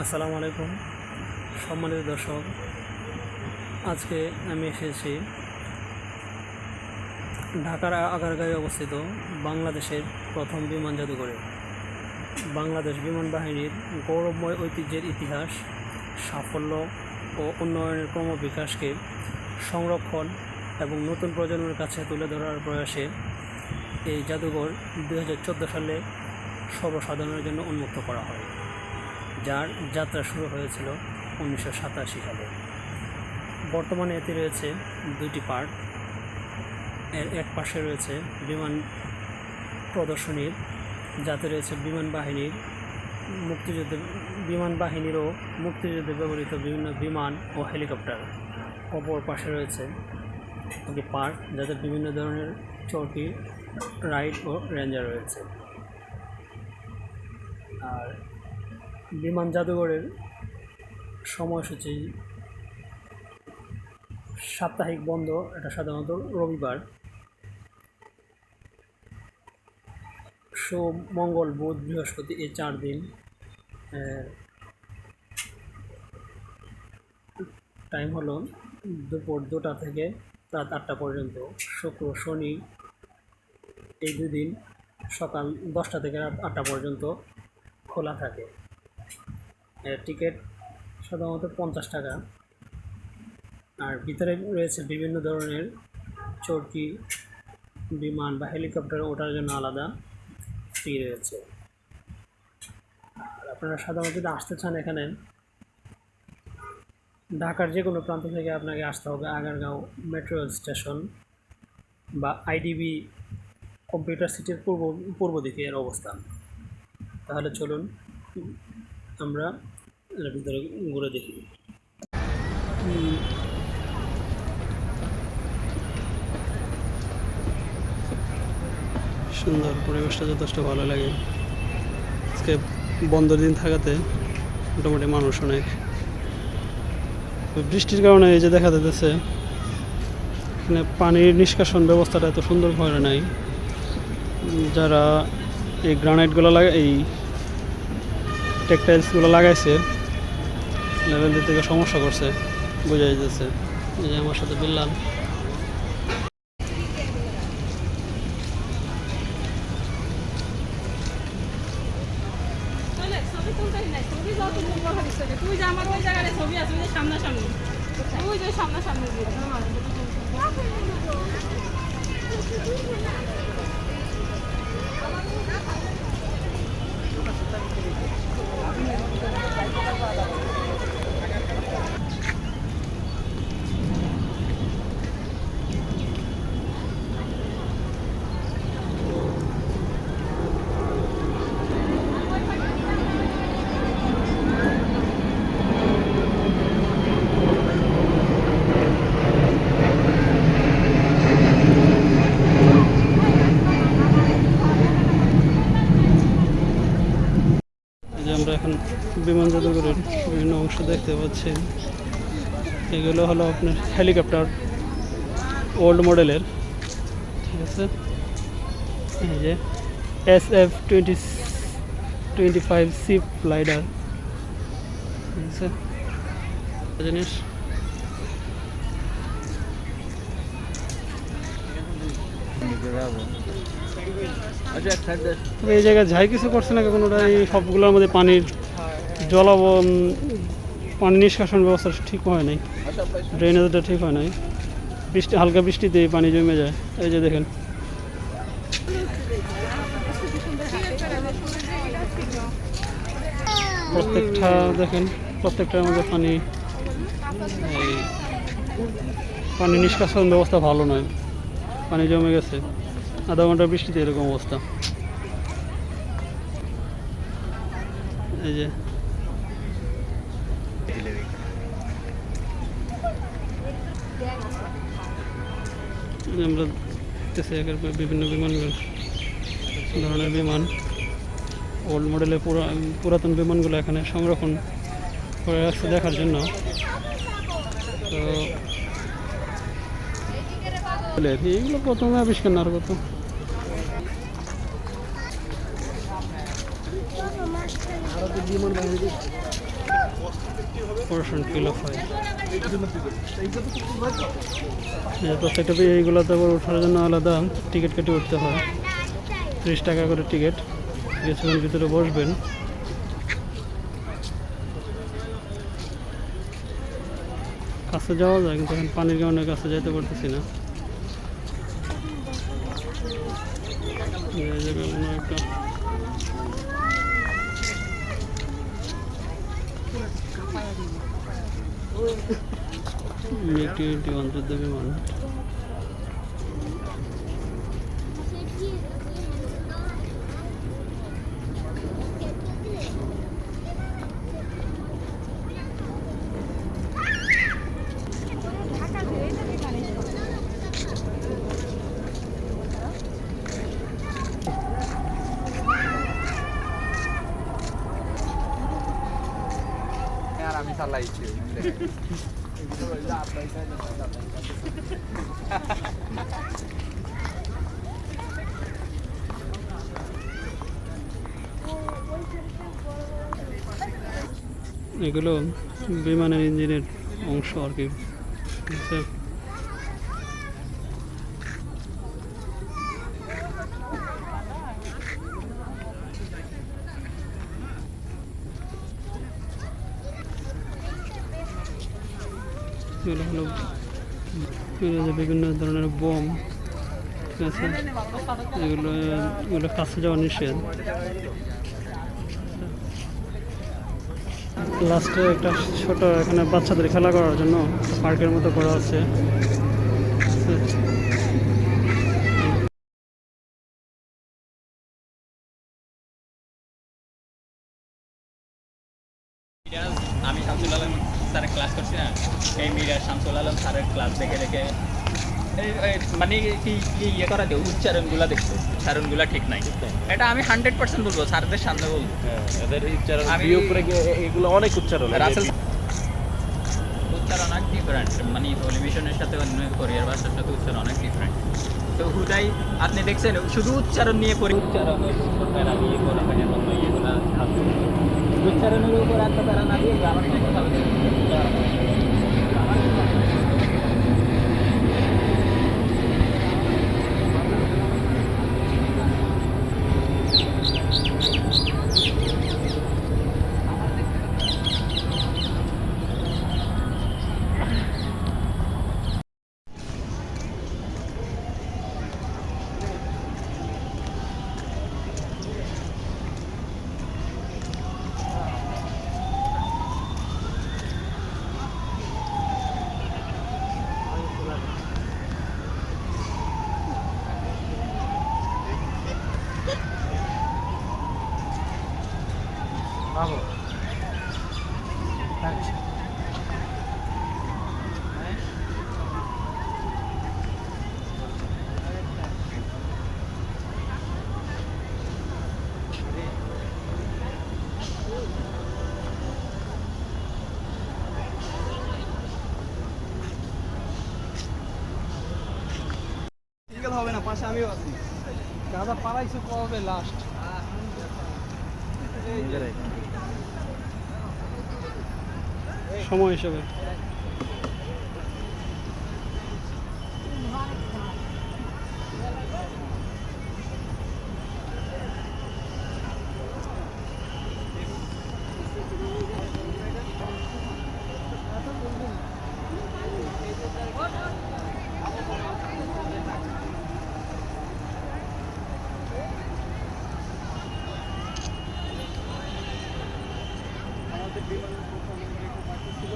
আসসালামু আলাইকুম সম্মানিত দর্শক। আজকে আমি এসেছি ঢাকার আগারগাঁয়ে অবস্থিত বাংলাদেশের প্রথম বিমান জাদুঘরে। বাংলাদেশ বিমান বাহিনীর গৌরবময় ঐতিহ্যের ইতিহাস, সাফল্য ও উন্নয়নের ক্রমবিকাশকে সংরক্ষণ এবং নতুন প্রজন্মের কাছে তুলে ধরার প্রয়াসে এই জাদুঘর 2014 সালে সর্বসাধারণের জন্য উন্মুক্ত করা হয়, যার যাত্রা শুরু হয়েছিল 1987 সালে। বর্তমানে এতে রয়েছে দুইটি পার্ট। এর এক পাশে রয়েছে বিমান প্রদর্শনীর, যাতে রয়েছে বিমান বাহিনীর ও মুক্তিযুদ্ধে ব্যবহৃত বিভিন্ন বিমান ও হেলিকপ্টার। অপর পাশে রয়েছে একটি পার্ক, যাতে বিভিন্ন ধরনের চরকি, রাইড ও রেঞ্জার রয়েছে। আর বিমান জাদুঘরের সময়সূচি সাপ্তাহিক বন্ধ, এটা সাধারণত রবিবার। সোম, মঙ্গল, বুধ, বৃহস্পতি এই 4 দিন। টাইম হলো দুপুর 2টা থেকে রাত 8টা পর্যন্ত। শুক্র, শনি এই 2 দিন সকাল 10টা থেকে রাত 8টা পর্যন্ত খোলা থাকে। টিকিট সাধারণত 50 টাকা। আর ভিতরে রয়েছে বিভিন্ন ধরনের চরকি, বিমান বা হেলিকপ্টারে ওঠার জন্য আলাদা ফি রয়েছে। আর আপনারা সাধারণত যদি আসতে চান, এখানে ঢাকার যে কোনো প্রান্ত থেকে আপনাকে আসতে হবে আগারগাঁও মেট্রো স্টেশন বা আইডিবি কম্পিউটার সিটির পূর্ব দিকে এর অবস্থান। তাহলে চলুন আমরা এর ভিতরে ঘুরে দেখি। সুন্দর, পরিবেশটা যথেষ্ট ভালো লাগে। আজকে বন্ধের দিন থাকাতে মোটামুটি মানুষ অনেক। বৃষ্টির কারণে এই যে দেখা যাচ্ছে এখানে পানির নিষ্কাশন ব্যবস্থাটা এত সুন্দর করে নাই। যারা এই গ্রানাইটগুলো এই টেক্সটাইলসগুলো লাগাইছে, লেভেল দিতে থেকে সমস্যা করছে, বোঝা যাচ্ছে। এই যে আমার সাথে বিল্লাল। তুই যে আমার ওই জায়গায় ছবি আছে, ওই যে সামনাসামনি, ওই যে সামনাসামনি। আমরা এখন বিমান জাদুঘরের বিভিন্ন অংশ দেখতে পাচ্ছি। এগুলো হলো আপনার হেলিকপ্টার, ওল্ড মডেলের, ঠিক আছে। এই যে SF-25C ফ্লাইডার, ঠিক আছে জিনিস। তবে এই জায়গায় যাই কিছু করছে না কোনোটা। এই সবগুলোর মধ্যে পানি নিষ্কাশন ব্যবস্থা ঠিক হয় নাই, ড্রেনেজটা ঠিক হয় নাই। হালকা বৃষ্টিতে পানি জমে যায়। এই যে দেখেন, প্রত্যেকটার মধ্যে পানি নিষ্কাশন ব্যবস্থা ভালো নয়, পানি জমে গেছে। আধা ঘন্টা বৃষ্টিতে এরকম অবস্থা। এই যে আমরা দেখতেছি একের পর বিভিন্ন ধরনের বিমান, ওল্ড মডেলের পুরাতন বিমানগুলো এখানে সংরক্ষণ করে রাখছে দেখার জন্য। তো এইগুলো প্রথমে আবিষ্কার না, কত বিমান বাহিনী পোর্শন ফিল আপ হয়। প্রত্যেকটা এইগুলোতে আবার ওঠার জন্য আলাদা টিকিট কেটে উঠতে হয়, 30 টাকা করে টিকিট। কিছুক্ষণ ভিতরে বসবেন। কাছে যাওয়া যায় কিন্তু এখন পানির কারণে কাছে যেতে পারতেছি না। এই জায়গায় মনে হয় একটা MiG-21 যুদ্ধ বিমান। আর আমি চালাইছি এগুলো বিমানের ইঞ্জিনের অংশ আর কি, বুঝছে? এগুলো হলো যে বিভিন্ন ধরনের বোম, ঠিক আছে? এগুলো কাছে যাওয়া নিষেধ। লাস্টে একটা ছোট এখানে বাচ্চাদের খেলা করার জন্য পার্কের মতো করা আছে। আমি শামসুল আলম স্যারের ক্লাস করছি না, এই মিডিয়ার শামসুল আলম স্যারের ক্লাস দেখে দেখে মানে কি ইয়ে করা দেয়, উচ্চারণগুলো দেখছো, উচ্চারণগুলো ঠিক নাই। এটা আমি 100% বলবো, স্যারদের সামনে বলবো। এদের উচ্চারণ আমি এগুলো অনেক উচ্চারণ রাসেল উচ্চারণ অনেক ডিফারেন্ট, মানে টেলিভিশনের সাথে অন্য কোরিয়ার ভাষার সাথে উচ্চারণ অনেক ডিফারেন্ট। তো হুদাই আপনি দেখছেন শুধু উচ্চারণ নিয়ে পড়ি, উচ্চারণ আমি ইয়ে করা হয় না, ইয়েগুলা উচ্চারণের উপর এত তারা না দিয়ে আমার কথা বলছে। হবে না, পাশে আমিও আছি। দাদা পালাইছে কবে লাস্ট? সময় হিসেবে আমাদের বিমানের প্রথম ছিল